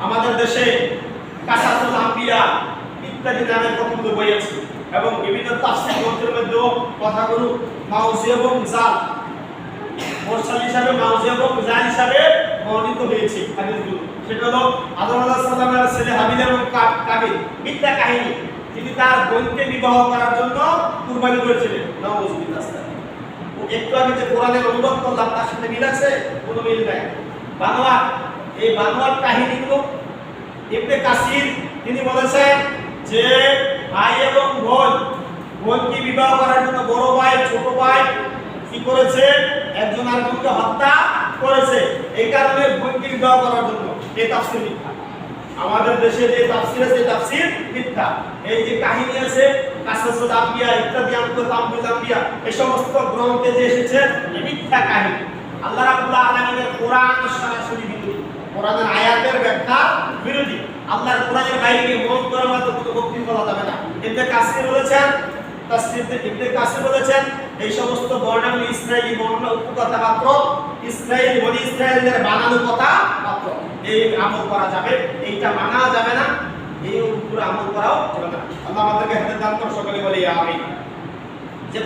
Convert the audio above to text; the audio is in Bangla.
আমাদের দেশে কাসাসুল আম্বিয়া ইত্যাদি নামের কতগুলো বই আছে এবং বিভিন্ন তাফসীর গ্রন্থের মধ্যেও কথাগুলো মাউজি এবং জাল মুরসাল হিসাবে মাউজি এবং জাল হিসাবে বর্ণিত হয়েছে হাদিসগুলো। সেটা হলো আদম আলাইহিস সালামের ছেলে হাবিল এবং কাবিল মিথ্যা কাহিনী, তিনি তার বোনকে বিবাহ করার জন্য কুরবানি করেছিলেন। নাউজুবিল্লাহ। একটু আগে যে কোরআনের অনুবাদ করলাম তার সাথে মিল আছে? কোনো মিল নাই। বানোয়াট, এই বানোয়াট কাহিনীগুলো ইবনে কাসির তিনি বলেছেন যে ভাই এবং বোনকে বিবাহ করার জন্য বড় ভাই ছোট ভাই কি করেছে, একজন আরেকজনকে হত্যা করেছে, এই কারণে বোনকে বিবাহ করার জন্য। এই তাফসীর মিথ্যা। আমাদের দেশে যে তাফসীর আছে তাফসীর মিথ্যা। এই যে কাহিনী আছে কাসাসুল আম্বিয়া ইত্যাদি আমতুল আম্বিয়া এই সমস্ত গ্রন্থে যে এসেছে মিথ্যা কাহিনী। আল্লাহ রাব্বুল আলামিনের কোরআন সরাসরি বিরোধী, কোরআনের আয়াতের ব্যাখ্যা বিরোধী। আল্লাহর কোরআনের বাইরে মন করার মতো কোনো বক্তব্য বলা যাবে না। ইবনে কাসির বলেছেন, তাফসীরে ইবনে কাসির বলেছেন এই সমস্ত বর্ণনাগুলো ইসরায়েলি বর্ণনা উপকথা মাত্র, ইসরায়েল বনি ইসরায়েলের বানানো কথা মাত্র। এই আমল করা যাবে, এইটা মানা যাবে না, এই উপরে আমল করাও যাবে না। আল্লাহ আমাদেরকে হেদায়েত দান করুন, সকলে বলি আমিন। যে